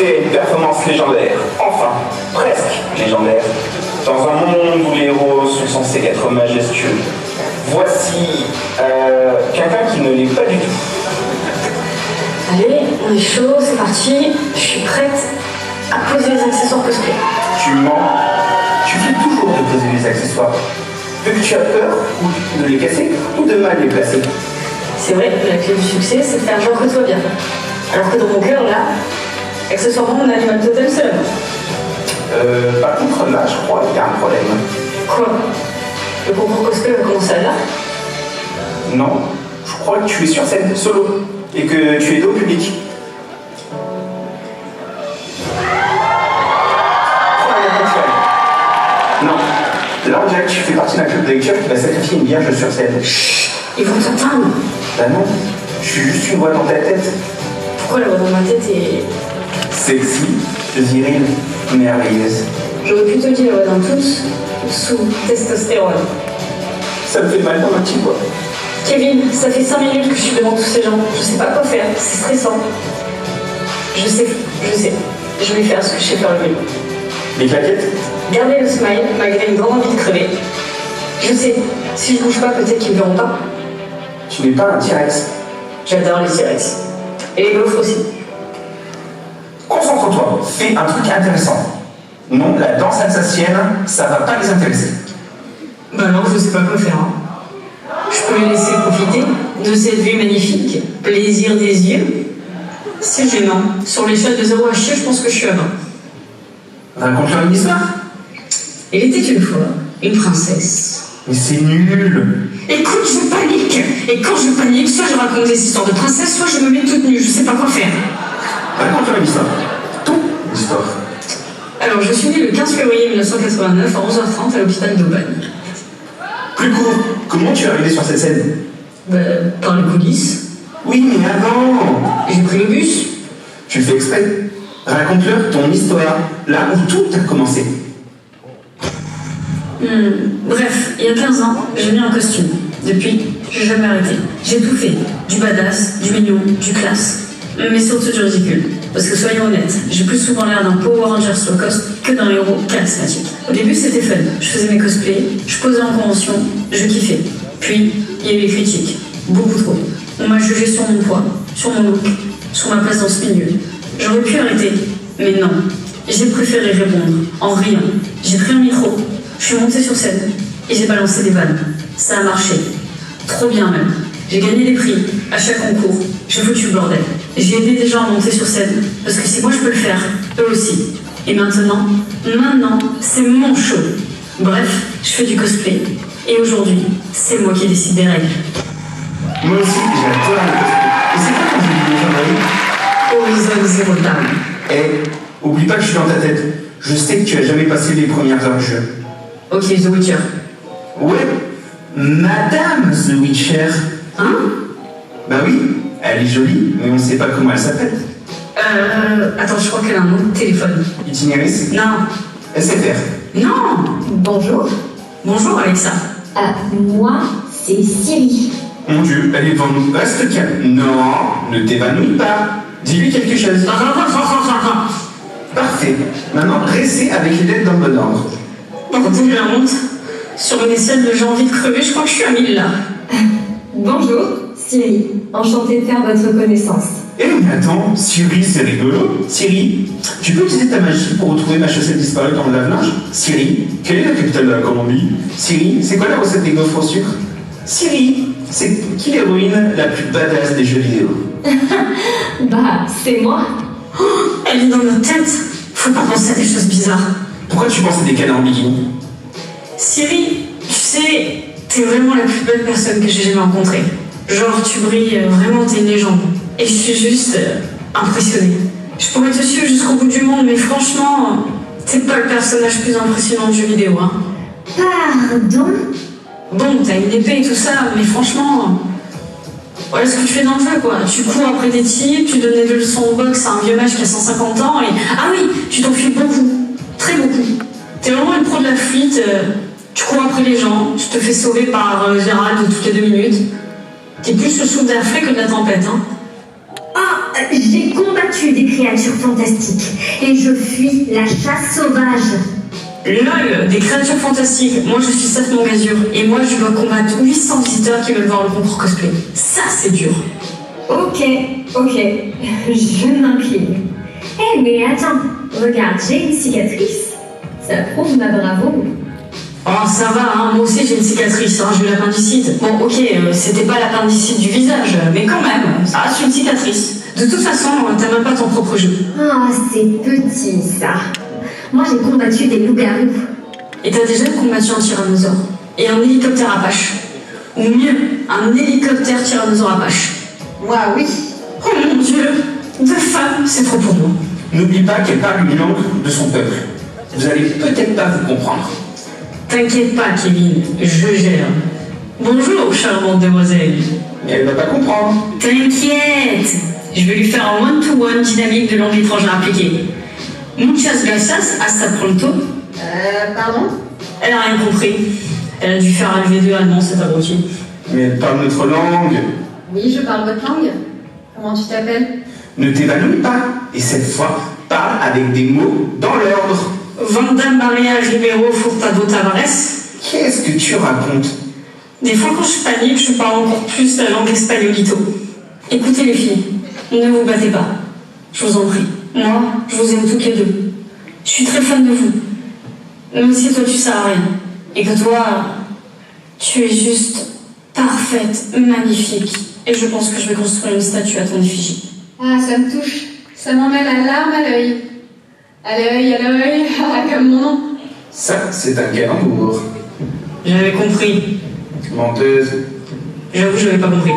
assisté à une performance légendaire. Enfin, presque légendaire. Dans un monde où les héros sont censés être majestueux. Voici quelqu'un qui ne l'est pas du tout. Allez, on est chaud, c'est parti. Je suis prête à poser les accessoires cosplay. Tu mens. Tu fais toujours de poser les accessoires. Vu que tu as peur ou de les casser ou de mal les placer. C'est vrai, la clé du succès, c'est de faire genre que toi bien. Alors que dans mon cœur, là, accessoirement, on a animal totem seul. Par contre, là, je crois qu'il y a un problème. Quoi? Le concours cosplay va commencer à là? Non, je crois que tu es sur scène, solo, et que tu es dos au public. Non, là on dirait que tu fais partie d'un club de lecture qui va sacrifier une vierge sur scène. Chut, ils vont t'entendre. Bah non, je suis juste une voix dans ta tête. Pourquoi la voix dans ma tête est... Sexy, virile, merveilleuse. J'aurais plutôt dit la voix d'un tous sous testostérone. Ça me fait mal dans ma petite voix. Kevin, ça fait 5 minutes que je suis devant tous ces gens. Je sais pas quoi faire, c'est stressant. Je sais. Je vais faire ce que je sais faire le mieux. Les claquettes? Garder le smile malgré une grande envie de crever. Je sais, si je bouge pas, peut-être qu'ils me verront pas. Tu n'es pas un T-Rex. J'adore les T-Rex. Et les gaufres aussi. Concentre-toi, fais un truc intéressant. Non, la danse alsacienne, ça va pas les intéresser. Bah non, je sais pas quoi faire. Hein. Je peux les laisser profiter de cette vue magnifique, plaisir des yeux. C'est gênant. Sur l'échelle de 0 à chier, je pense que je suis à 20. Raconte-leur une histoire. Il était une fois une princesse. Mais c'est nul. Écoute, je panique. Et quand je panique, soit je raconte des histoires de princesse, soit je me mets toute nue. Je sais pas quoi faire. Raconte-leur une histoire. Ton histoire. Alors, je suis née le 15 février 1989 à 11h30 à l'hôpital d'Aubagne. Plus court, comment tu es arrivé sur cette scène? Par les coulisses. Oui, mais avant. J'ai pris le bus. Tu le fais exprès. Raconte-leur ton histoire, là où tout a commencé. Bref, il y a 15 ans, j'ai mis un costume. Depuis, j'ai jamais arrêté. J'ai tout fait. Du badass, du mignon, du classe. Mais surtout du ridicule. Parce que soyons honnêtes, j'ai plus souvent l'air d'un Power Rangers low cost que d'un héros charismatique. Au début, c'était fun. Je faisais mes cosplays, je posais en convention, je kiffais. Puis, il y a eu les critiques. Beaucoup trop. On m'a jugé sur mon poids, sur mon look, sur ma place dans ce milieu. J'aurais pu arrêter, mais non. J'ai préféré répondre, en riant. J'ai pris un micro, je suis montée sur scène, et j'ai balancé des vannes. Ça a marché. Trop bien même. J'ai gagné des prix, à chaque concours. J'ai foutu le bordel. J'ai aidé des gens à monter sur scène, parce que si moi je peux le faire, eux aussi. Et maintenant, c'est mon show. Bref, je fais du cosplay. Et aujourd'hui, c'est moi qui décide des règles. Moi aussi, j'adore le cosplay. Et c'est quoi ton jeu vidéo favori? Horizon Zero Dawn. Eh, oublie pas que je suis dans ta tête. Je sais que tu as jamais passé les premières heures du jeu. Ok, The Witcher. Ouais, Madame The Witcher. Hein? Bah oui, elle est jolie, mais on sait pas comment elle s'appelle. Attends, je crois qu'elle a un nom de téléphone. Itinéris? Non. SFR. Non. Bonjour. Bonjour, Alexa. Moi, c'est Siri. Mon Dieu, elle est devant nous. Reste calme. Non, ne t'évanouis pas. Dis-lui quelque chose. Parfait. Maintenant, restez avec les lettres dans le bon ordre. Quand j'ai la honte, sur une échelle de j'ai envie de crever, je crois que je suis à 1000 là. Bonjour, Siri. Enchantée de faire votre connaissance. Eh mais attends, Siri, c'est rigolo. Siri, tu peux utiliser ta magie pour retrouver ma chaussette disparue dans le lave-linge? Siri, quelle est la capitale de la Colombie? Siri, c'est quoi la recette des gaufres au sucre? Siri, c'est qui l'héroïne la plus badass des jeux vidéo? Bah, c'est moi. Oh, elle est dans notre tête. Faut pas penser à des choses bizarres. Pourquoi tu penses à des câlins en bikini? Siri, tu sais, t'es vraiment la plus belle personne que j'ai jamais rencontrée. Genre, tu brilles, vraiment, t'es une légende. Et je suis juste impressionnée. Je pourrais te suivre jusqu'au bout du monde, mais franchement, t'es pas le personnage plus impressionnant du jeu vidéo, hein. Pardon? Bon, t'as une épée et tout ça, mais franchement... Voilà ce que tu fais dans le jeu, quoi. Tu cours après des types, tu donnes des leçons au box à un vieux mage qui a 150 ans, et... Ah oui, tu t'enfuis beaucoup. Très beaucoup. T'es vraiment une pro de la fuite, tu cours après les gens, tu te fais sauver par Gérald toutes les 2 minutes. T'es plus le souffle d'air frais que de la tempête, hein. Ah, J'ai combattu des créatures fantastiques et je fuis la chasse sauvage. LOL, des créatures fantastiques. Moi, je suis Seth Mongazur. Et moi, je dois combattre 800 visiteurs qui veulent voir le concours cosplay. Ça, c'est dur. Ok, je m'incline. Eh, mais attends, regarde, j'ai une cicatrice. Ça prouve ma bravoure. Oh, ça va, hein. Moi aussi, j'ai une cicatrice. Hein. J'ai eu l'appendicite. Bon, ok, c'était pas l'appendicite du visage, mais quand même, ça reste une cicatrice. De toute façon, t'as même pas ton propre jeu. Ah, c'est petit, ça. Moi, j'ai combattu des loups-garous. Et t'as déjà combattu un tyrannosaure. Et un hélicoptère Apache. Ou mieux, un hélicoptère tyrannosaure Apache. Ouah, oui. Oh mon Dieu, deux femmes, c'est trop pour moi. N'oublie pas qu'elle parle une langue de son peuple. Vous allez peut-être pas vous comprendre. T'inquiète pas, Kevin, je gère. Bonjour, charmante demoiselle. Mais elle va pas comprendre. T'inquiète, je vais lui faire un one-to-one dynamique de langue étrangère appliquée. Muchas gracias, hasta pronto. Pardon? Elle a rien compris. Elle a dû faire un LV2 allemand, cette abrutie. Mais elle parle notre langue. Oui, je parle votre langue. Comment tu t'appelles? Ne t'évanouis pas. Et cette fois, parle avec des mots dans l'ordre. Vanda Maria Ribeiro Furtado Tavares. Qu'est-ce que tu racontes? Des fois, quand je panique, je parle encore plus la langue espagnolito. Écoutez les filles, ne vous battez pas. Je vous en prie. Moi, je vous aime toutes les deux. Je suis très fan de vous. Même si toi, tu sers à rien. Et que toi, tu es juste parfaite, magnifique. Et je pense que je vais construire une statue à ton effigie. Ah, ça me touche. Ça m'en met la larme à l'œil. À l'œil, comme mon nom. Ça, c'est un calembour. J'avais compris. Menteuse. J'avoue, je n'avais pas compris.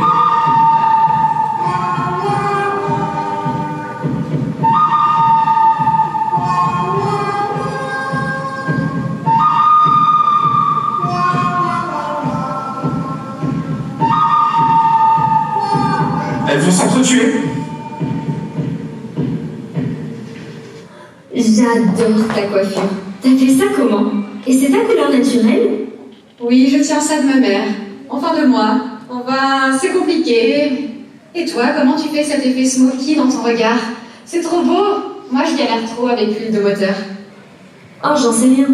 Elles vont s'entretuer. J'adore ta coiffure. T'as fait ça comment? Et c'est ta couleur naturelle? Oui, je tiens ça de ma mère. Enfin de moi. Enfin, c'est compliqué. Et toi, comment tu fais cet effet smoky dans ton regard? C'est trop beau. Moi, je galère trop avec l'huile de moteur. Oh, j'en sais rien.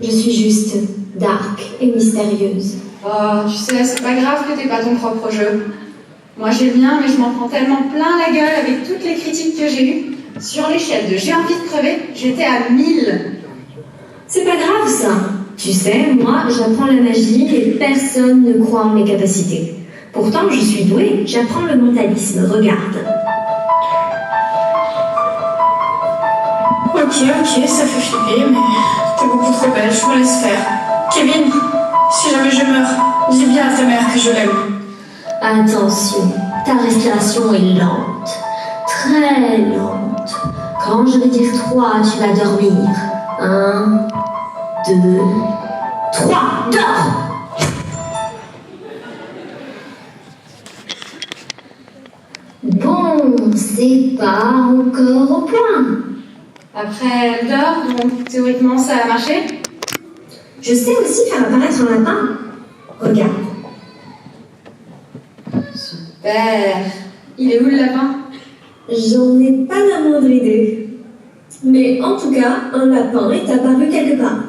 Je suis juste dark et mystérieuse. Oh, tu sais, c'est pas grave que t'aies pas ton propre jeu. Moi, j'ai le mien, mais je m'en prends tellement plein la gueule avec toutes les critiques que j'ai eues. Sur l'échelle de j'ai envie de crever, j'étais à 1000. C'est pas grave, ça. Tu sais, moi, j'apprends la magie et personne ne croit en mes capacités. Pourtant, je suis douée, j'apprends le mentalisme. Regarde. Ok, ça fait flipper, mais t'es beaucoup trop belle, je me laisse faire. Kevin, si jamais je meurs, dis bien à ta mère que je l'aime. Attention, ta respiration est lente. Très lente. Quand je vais dire 3, tu vas dormir. 1, 2, 3, dors! Bon, c'est pas encore au point. Après, elle dort, donc théoriquement, ça a marché. Je sais aussi faire apparaître un lapin. Regarde. Super. Il est où le lapin? J'en ai pas la moindre idée. Mais en tout cas, un lapin est apparu quelque part.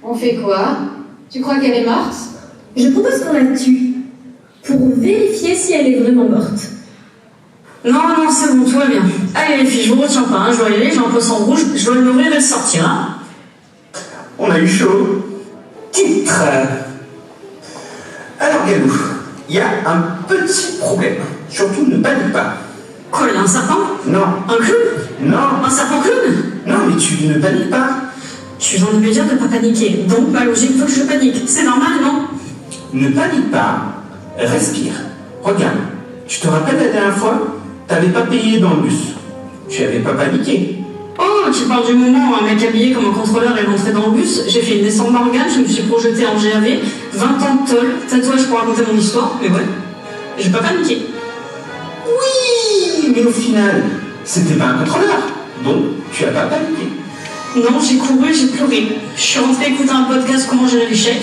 On fait quoi? Tu crois qu'elle est morte? Je propose qu'on la tue. Pour vérifier si elle est vraiment morte. Non, c'est bon, tout va bien. Allez les filles, je vous retiens pas, hein. Je dois y aller, j'ai un poisson rouge, je dois l'ouvrir et le sortir. Hein. On a eu chaud. Titre. Alors Galou, il y a un petit problème. Surtout ne panique pas. Quoi, il y a un serpent? Non. Un clown? Non. Un serpent clown? Non, mais tu ne paniques pas. Tu viens de me dire de ne pas paniquer, donc ma logique veut que je panique. C'est normal, non? Ne panique pas. Respire. Regarde. Tu te rappelles la dernière fois? T'avais pas payé dans le bus. Tu avais pas paniqué. Oh, tu parles du moment où un mec habillé comme un contrôleur est rentré dans le bus, j'ai fait une descente d'organes, je me suis projetée en GAV, 20 ans de tôle, tatouage pour raconter mon histoire, mais ouais, j'ai pas paniqué. Oui, mais au final, c'était pas un contrôleur. Donc, tu as pas paniqué. Non, j'ai couru, j'ai pleuré. Je suis rentrée écouter un podcast Comment gérer l'échec.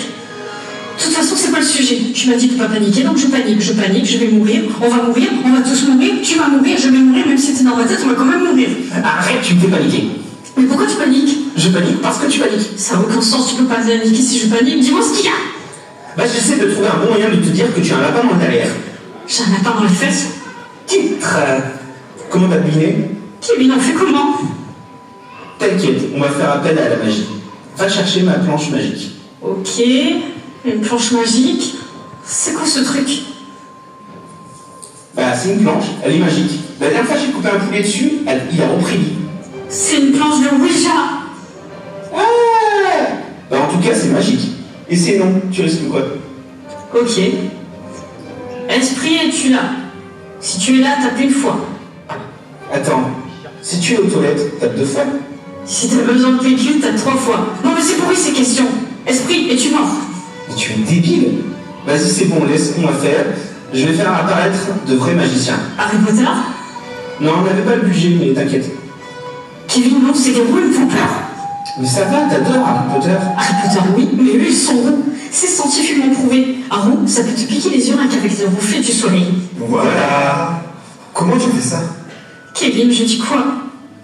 De toute façon, c'est pas le sujet. Tu m'as dit de pas paniquer, donc je panique, je vais mourir, on va tous mourir, tu vas mourir, je vais mourir, même si c'est dans ma tête, on va quand même mourir. Arrête, tu me fais paniquer. Mais pourquoi tu paniques? Je panique parce que tu paniques. Ça n'a aucun sens, tu peux pas paniquer si je panique. Dis-moi ce qu'il y a. Bah, j'essaie de trouver un bon moyen de te dire que tu as un lapin dans ta derrière. J'ai un lapin dans les fesses. Titre. Comment t'as deviné? Kevin, on fait comment? T'inquiète, on va faire appel à la magie. Va chercher ma planche magique. Ok, une planche magique. C'est quoi ce truc? Bah, c'est une planche, elle est magique. La dernière fois, j'ai coupé un poulet dessus, il a repris vie. C'est une planche de Ouija. Ah bah, en tout cas, c'est magique. Et c'est non, tu risques quoi? Ok. Esprit, es-tu là? Si tu es là, tape une fois. Attends, si tu es aux toilettes, tape 2 fois. Si t'as besoin de PQ, tape 3 fois. Non mais c'est pourri ces questions. Esprit, es-tu mort? Mais tu es débile. Vas-y, c'est bon, laisse-moi faire. Je vais faire apparaître de vrais magiciens. Harry Potter? Non, on n'avait pas le budget, mais t'inquiète. Kevin, non, c'est des roues, ils me font peur. Mais ça va, t'adores Harry Potter. Harry Potter, oui, mais eux, ils sont roux. C'est scientifiquement prouvé. Un roux, ça peut te piquer les yeux rien qu'avec des reflets du soleil. Voilà. Comment tu fais ça? Kevin, je dis quoi?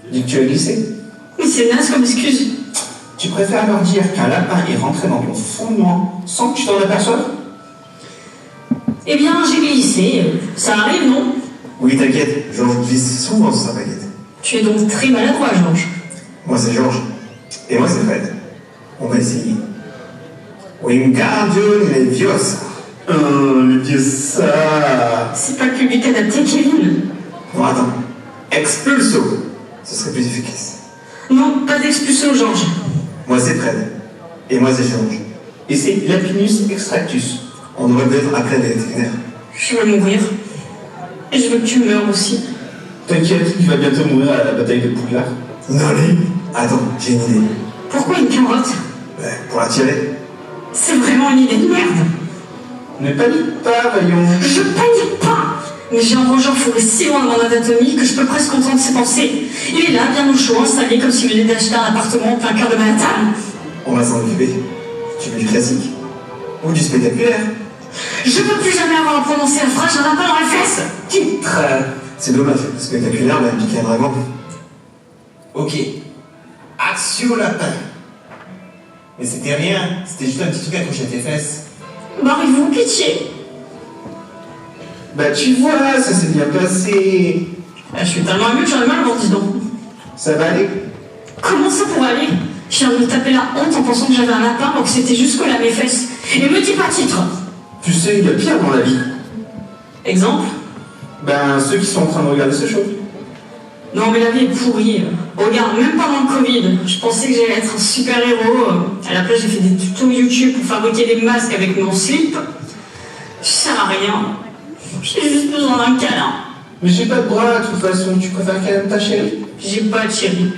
Dis que tu as glissé. Mais c'est naze comme excuse. Tu préfères leur dire qu'un lapin est rentré dans ton fondement sans que tu t'en aperçoives? Eh bien, j'ai glissé. Ça arrive, non? Oui, t'inquiète, Georges glisse souvent sur sa baguette. Tu es donc très maladroit, Georges. Moi, c'est Georges. Et moi, c'est Fred. On va essayer. Wingardium Leviosa. Oh, le dieu ça. C'est pas le public adapté, Kevin. Bon, attends. Expulso. Ce serait plus efficace. Non, pas d'expulsion, Georges. Moi, c'est Fred. Et moi, c'est Georges. Et c'est Lapinus Extractus. On devrait peut-être appeler des vétérinaires. Je vais mourir. Et je veux que tu meurs aussi. T'inquiète, il va bientôt mourir à la bataille de Poudlard. Non, lui. Attends, j'ai une idée. Pourquoi une carotte? Ouais, pour la tirer. C'est vraiment une idée de merde. Ne panique pas, voyons. Je panique pas. Mais j'ai un rongeur fourré si loin de mon anatomie que je peux presque entendre ses pensées. Il est là, bien au chaud, installé comme s'il venait d'acheter un appartement en plein cœur de Manhattan. On va s'en occuper. Tu veux du classique? Ou du spectaculaire? Je peux plus jamais avoir à prononcer la phrase, j'ai un lapin dans les fesses. Titre. C'est dommage, le spectaculaire va impliquer un dragon. Ok. Action lapin. Mais c'était rien, c'était juste un petit truc accroché à tes fesses. Mariez-vous, pitié. Bah tu vois, ça s'est bien passé. Je suis tellement émue que j'en ai mal au ventre, dis donc. Ça va aller? Comment ça pourrait aller? Je viens de me taper la honte en pensant que j'avais un lapin alors que c'était jusque-là à mes fesses. Et me dis pas titre. Tu sais, il y a pire dans la vie. Exemple? Ben, ceux qui sont en train de regarder ce show. Non mais la vie est pourrie. Regarde, même pendant le Covid, je pensais que j'allais être un super héros. À la place, j'ai fait des tutos YouTube pour fabriquer des masques avec mon slip. Je sers à rien. J'ai juste besoin d'un câlin. Mais j'ai pas de bras, de toute façon. Tu préfères quand même ta chérie? J'ai pas de chérie.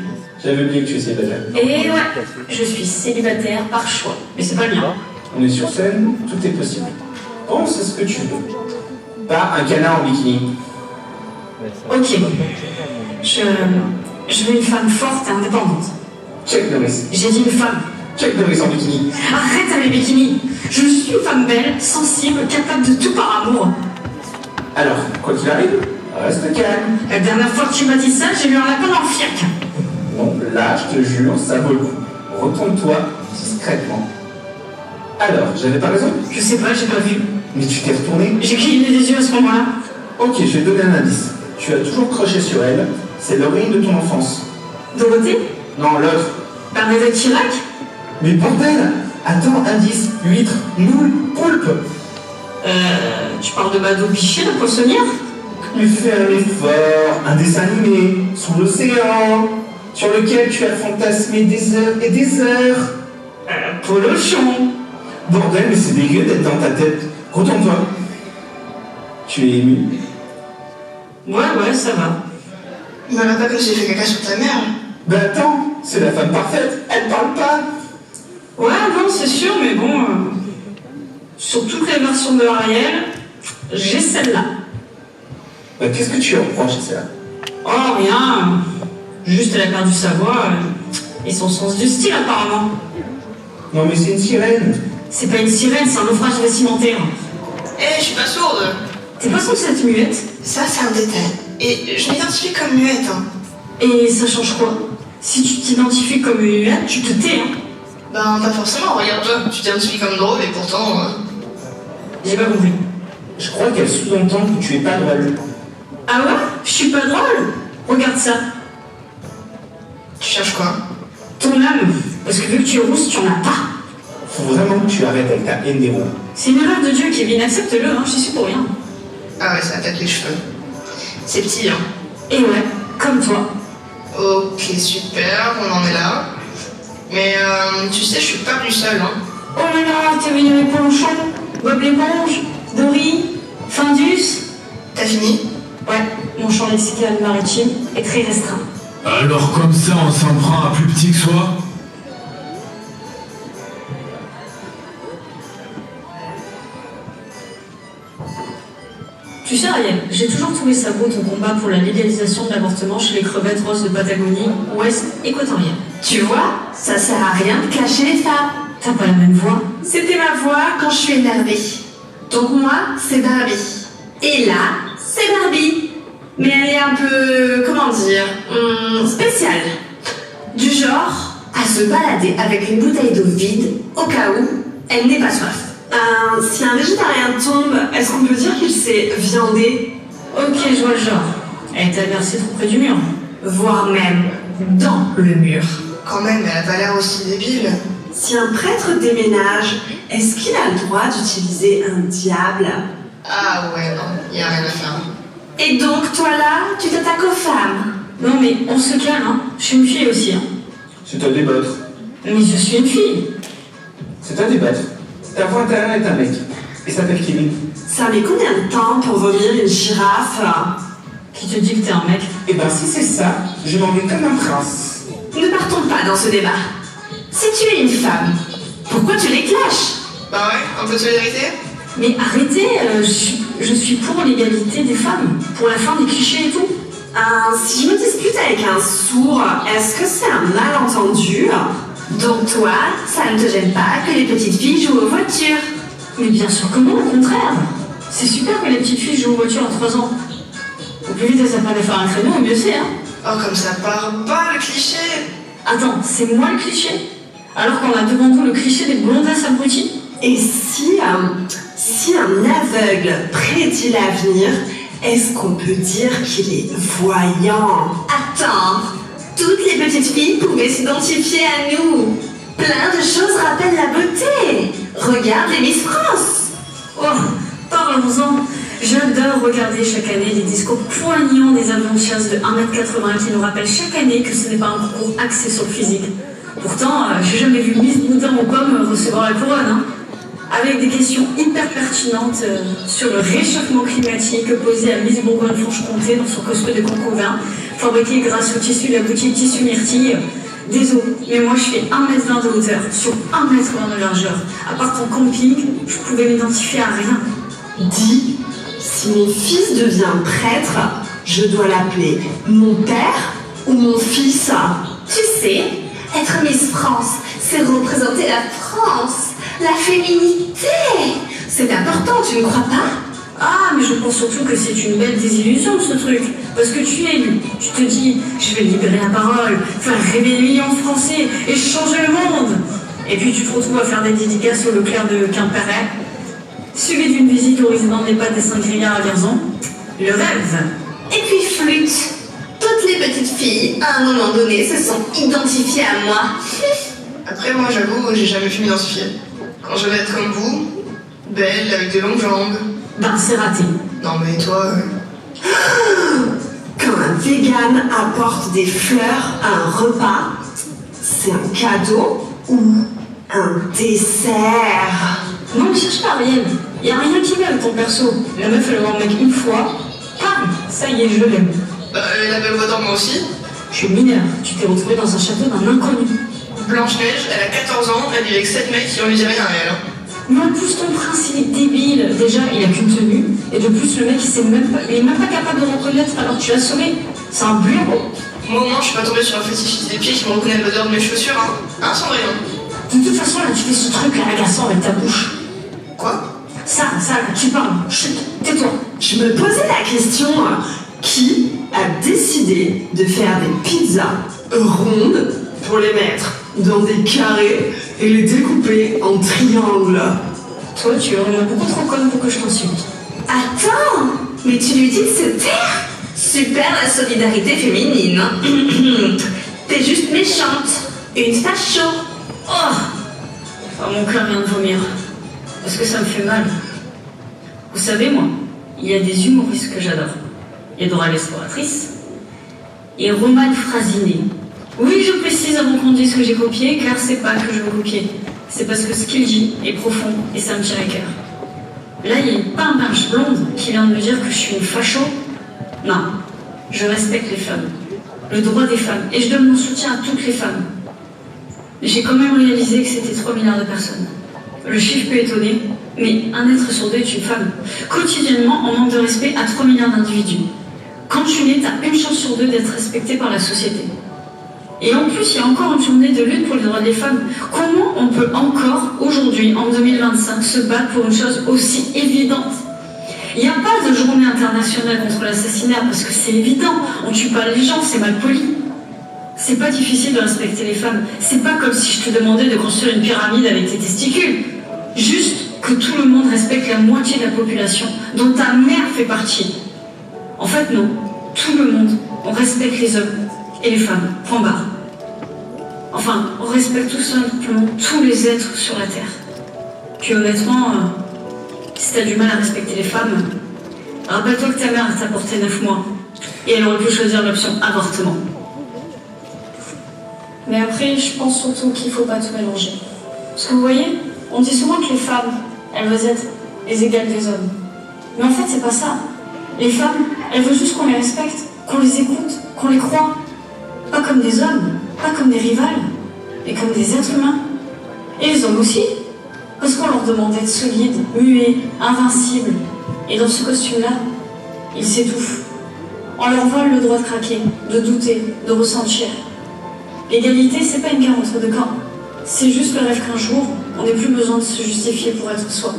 J'avais oublié que tu étais célibataire. Et ouais, je suis célibataire par choix. Mais c'est pas le mien. On est sur scène, tout est possible. Pense à ce que tu veux. Pas un canard en bikini. Ok. Je veux une femme forte et indépendante. Check Norris. J'ai dit une femme. Check Norris en bikini. Arrête avec les bikinis. Je suis une femme belle, sensible, capable de tout par amour. Alors, quoi qu'il arrive, reste calme. La dernière fois que tu m'as dit ça, j'ai eu un lapin dans le fiac. Bon, là, je te jure, ça vaut le coup. Retourne-toi discrètement. Alors, j'avais pas raison? Je sais pas, j'ai pas vu. Mais tu t'es retourné? J'ai cligné des yeux à ce moment-là. Ok, je vais te donner un indice. Tu as toujours croché sur elle. C'est l'oreille de ton enfance. Dorothée? Non, l'autre. Bernadette Chirac? Mais bordel! Attends, indice, huître, moule, poulpe. Tu parles de Bado Bichet, la poissonnière? Mais fais un effort, un dessin animé, sous l'océan, sur lequel tu as fantasmé des heures et des heures. Polochon. Bordel, mais c'est dégueu d'être dans ta tête. Retourne-toi. Tu es ému? Ouais, ça va. Mais elle a pas que j'ai fait caca sur ta mère. Ben attends, c'est la femme parfaite, elle parle pas. Ouais, non, c'est sûr, mais bon... sur toutes les versions de Ariel, j'ai celle-là. Ben, qu'est-ce que tu reproches à celle-là? Oh, rien. Juste, elle a perdu sa voix et son sens du style, apparemment. Non mais c'est une sirène. C'est pas une sirène, c'est un naufrage vestimentaire. Eh, je suis pas sourde. T'es pas censée être muette? Ça, c'est un détail. Et je m'identifie comme muette, hein. Et ça change quoi? Si tu t'identifies comme une muette, tu te tais, hein. Ben, pas forcément, regarde-toi. Tu t'identifies comme drôle et pourtant... J'ai pas compris. Je crois qu'elle sous-entend que tu es pas drôle. Ah ouais? Je suis pas drôle? Regarde ça. Tu cherches quoi? Ton âme. Parce que vu que tu es rousse, tu en as pas. Faut vraiment que tu arrêtes avec ta haine des roues. C'est une erreur de Dieu, Kevin. Accepte-le, hein. J'y suis pour rien. Ah ouais, ça attaque les cheveux. C'est petit, hein. Et ouais, comme toi. Ok, super, on en est là. Mais tu sais, je suis pas venue seule, hein. Oh là là, t'es venu avec Polonchon, Bob l'éponge, Dory, Findus. T'as fini? Ouais, mon champ lexical maritime est très restreint. Alors comme ça, on s'en prend à plus petit que soi? Tu sais, Ariel, j'ai toujours trouvé ça beau ton combat pour la légalisation de l'avortement chez les crevettes roses de Patagonie, ouest équatorienne. Tu vois, ça sert à rien de clasher les femmes. T'as pas la même voix. C'était ma voix quand je suis énervée. Donc moi, c'est Barbie. Et là, c'est Barbie. Mais elle est un peu, comment dire, spéciale. Du genre à se balader avec une bouteille d'eau vide au cas où elle n'ait pas soif. Si un végétarien tombe, est-ce qu'on peut dire qu'il s'est viandé? Ok, je vois le genre. Elle t'a versé trop près du mur. Voire même dans le mur. Quand même, elle a pas l'air aussi débile. Si un prêtre déménage, est-ce qu'il a le droit d'utiliser un diable? Ah ouais, non, y a rien à faire. Et donc, toi là, tu t'attaques aux femmes? Non mais on se calme, hein. Je suis une fille aussi, hein. C'est à débattre. Mais je suis une fille. C'est à débattre. Ta voix d'Alain est un mec. Il s'appelle Kevin. Ça met combien de temps pour vomir une girafe? Qui te dit que t'es un mec? Et ben si c'est ça, je m'en vais comme un prince. Ne partons pas dans ce débat. Si tu es une femme, pourquoi tu les clashes? Bah ouais, un peu de solidarité? Mais arrêtez, je suis pour l'égalité des femmes, pour la fin des clichés et tout. Si je me dispute avec un sourd, est-ce que c'est un malentendu? Donc toi, ça ne te gêne pas que les petites filles jouent aux voitures? Mais bien sûr que non, au contraire. C'est super que les petites filles jouent aux voitures à 3 ans. Au plus vite elles apprennent à faire un créneau, au mieux c'est, hein. Oh, comme ça part pas le cliché! Attends, c'est moi le cliché? Alors qu'on a devant nous le cliché des blondasses abruties? Et si un aveugle prédit l'avenir, est-ce qu'on peut dire qu'il est voyant? Attends, toutes les petites filles pouvaient s'identifier à nous. Plein de choses rappellent la beauté. Regarde les Miss France. Oh, parlons-en. J'adore regarder chaque année les discours poignants des avions de chasse de 1m80 qui nous rappellent chaque année que ce n'est pas un concours axé sur le physique. Pourtant, j'ai jamais vu Miss Boudin aux pommes recevoir la couronne, hein. Avec des questions hyper pertinentes sur le réchauffement climatique posées à Miss Bourgogne-Franche-Comté dans son cosplay de concovin, fabriqué grâce au tissu de la boutique Tissu Myrtille. Désolé, mais moi je fais 1m20 de hauteur sur 1m20 de largeur. À part ton camping, je pouvais m'identifier à rien. Dis, si mon fils devient prêtre, je dois l'appeler mon père ou mon fils? Tu sais, être Miss France, c'est représenter la France. La féminité, c'est important, tu ne crois pas? Ah, mais je pense surtout que c'est une belle désillusion ce truc. Parce que tu es élu, tu te dis, je vais libérer la parole, faire rêver les millions de Français et changer le monde. Et puis tu te retrouves à faire des dédicaces au Leclerc de Quimperret, suivi d'une visite au résident d'EHPAD des Saint-Grégoire à Vierzon. Le rêve. Et puis flûte, toutes les petites filles, à un moment donné, se sont identifiées à moi. Après, moi, j'avoue, j'ai jamais pu m'identifier. Quand je vais être comme vous, belle, avec de longues jambes. Ben, c'est raté. Non, mais toi... Quand un vegan apporte des fleurs à un repas, c'est un cadeau ou un dessert? Non, mais cherche pas, Ariel. Y a rien qui va avec ton perso. La meuf, elle voit un mec une fois, pam, ça y est, je l'aime. Elle a belle voix d'or, moi aussi. Je suis mineure, tu t'es retrouvée dans un château d'un inconnu. Blanche-Neige, elle a 14 ans, elle vit avec 7 mecs qui ont lui dit rien à elle. Mais en plus, ton prince, il est débile. Déjà, il a qu'une tenue. Et de plus, le mec, il est même pas capable de reconnaître alors que tu l'as sauvé. C'est un bureau. Moi, au moins, je suis pas tombée sur un fétichiste des pieds qui me reconnaît l'odeur de mes chaussures, hein. Hein, Cendrillon? De toute façon, là, tu fais ce truc là agaçant avec ta bouche. Quoi? Ça, là, tu parles. Chut, tais-toi. Je me posais la question, qui a décidé de faire des pizzas rondes pour les mettre dans des carrés et les découper en triangles? Toi, tu es vraiment beaucoup trop conne pour que je t'insulte. Attends, mais tu lui dis de se taire? Super la solidarité féminine. T'es juste méchante, une facho. Oh, mon cœur vient de vomir. Parce que ça me fait mal. Vous savez, moi, il y a des humoristes que j'adore. Il y a Dora l'exploratrice et Romane Frasinet. Oui, je précise avant qu'on dise que j'ai copié, car c'est pas que je veux copier. C'est parce que ce qu'il dit est profond et ça me tient à cœur. Là, il n'y a pas un pinche blonde qui vient de me dire que je suis une facho. Non, je respecte les femmes, le droit des femmes, et je donne mon soutien à toutes les femmes. J'ai quand même réalisé que c'était 3 milliards de personnes. Le chiffre peut étonner, mais un être sur 2 est une femme. Quotidiennement, on manque de respect à 3 milliards d'individus. Quand tu nais, t'as une chance sur 2 d'être respecté par la société. Et en plus, il y a encore une journée de lutte pour les droits des femmes. Comment on peut encore, aujourd'hui, en 2025, se battre pour une chose aussi évidente? Il n'y a pas de journée internationale contre l'assassinat parce que c'est évident. On tue pas les gens, c'est mal poli. C'est pas difficile de respecter les femmes. C'est pas comme si je te demandais de construire une pyramide avec tes testicules. Juste que tout le monde respecte la moitié de la population, dont ta mère fait partie. En fait, non. Tout le monde. On respecte les hommes et les femmes. Point barre. Enfin, on respecte tout simplement tous les êtres sur la Terre. Puis honnêtement, si t'as du mal à respecter les femmes, rappelle-toi que ta mère t'a porté 9 mois et elle aurait pu choisir l'option avortement. Mais après, je pense surtout qu'il faut pas tout mélanger. Parce que vous voyez, on dit souvent que les femmes, elles veulent être les égales des hommes. Mais en fait, c'est pas ça. Les femmes, elles veulent juste qu'on les respecte, qu'on les écoute, qu'on les croit. Pas comme des hommes, pas comme des rivales, mais comme des êtres humains. Et les hommes aussi. Parce qu'on leur demande d'être solides, muets, invincibles. Et dans ce costume-là, ils s'étouffent. On leur vole le droit de craquer, de douter, de ressentir. L'égalité, c'est pas une guerre entre 2 camps. C'est juste le rêve qu'un jour, on n'ait plus besoin de se justifier pour être soi.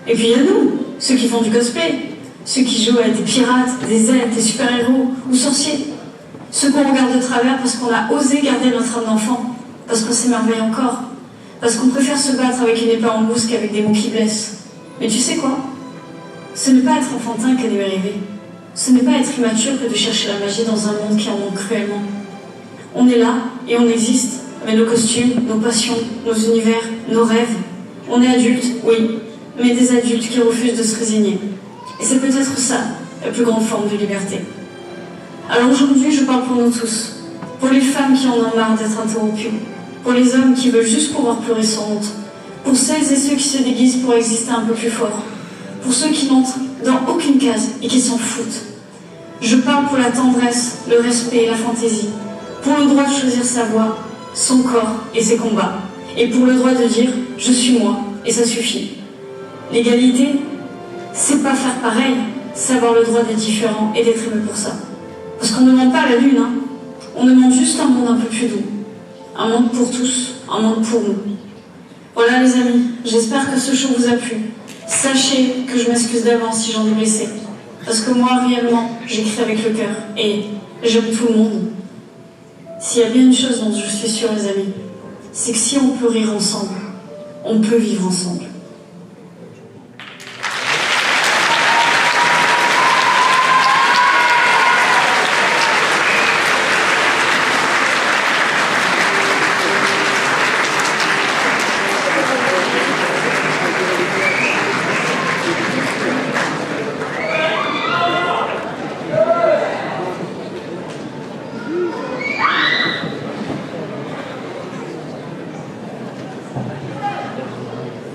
Et puis il y a nous, ceux qui font du cosplay, ceux qui jouent à des pirates, des elfes, des super-héros ou sorciers. Ceux qu'on regarde de travers parce qu'on a osé garder notre âme d'enfant, parce qu'on s'émerveille encore, parce qu'on préfère se battre avec une épée en mousse qu'avec des mots qui blessent. Mais tu sais quoi? Ce n'est pas être enfantin que d'aimer rêver. Ce n'est pas être immature que de chercher la magie dans un monde qui en manque cruellement. On est là et on existe, avec nos costumes, nos passions, nos univers, nos rêves. On est adultes, oui, mais des adultes qui refusent de se résigner. Et c'est peut-être ça, la plus grande forme de liberté. Alors aujourd'hui, je parle pour nous tous. Pour les femmes qui en ont marre d'être interrompues. Pour les hommes qui veulent juste pouvoir pleurer sans honte. Pour celles et ceux qui se déguisent pour exister un peu plus fort. Pour ceux qui n'entrent dans aucune case et qui s'en foutent. Je parle pour la tendresse, le respect et la fantaisie. Pour le droit de choisir sa voix, son corps et ses combats. Et pour le droit de dire « je suis moi » et ça suffit. L'égalité, c'est pas faire pareil, c'est avoir le droit d'être différent et d'être aimé pour ça. Parce qu'on ne demande pas la lune, hein. On demande juste un monde un peu plus doux. Un monde pour tous, un monde pour nous. Voilà les amis, j'espère que ce show vous a plu. Sachez que je m'excuse d'avance si j'en ai blessé. Parce que moi, réellement, j'écris avec le cœur. Et j'aime tout le monde. S'il y a bien une chose dont je suis sûre, les amis, c'est que si on peut rire ensemble, on peut vivre ensemble.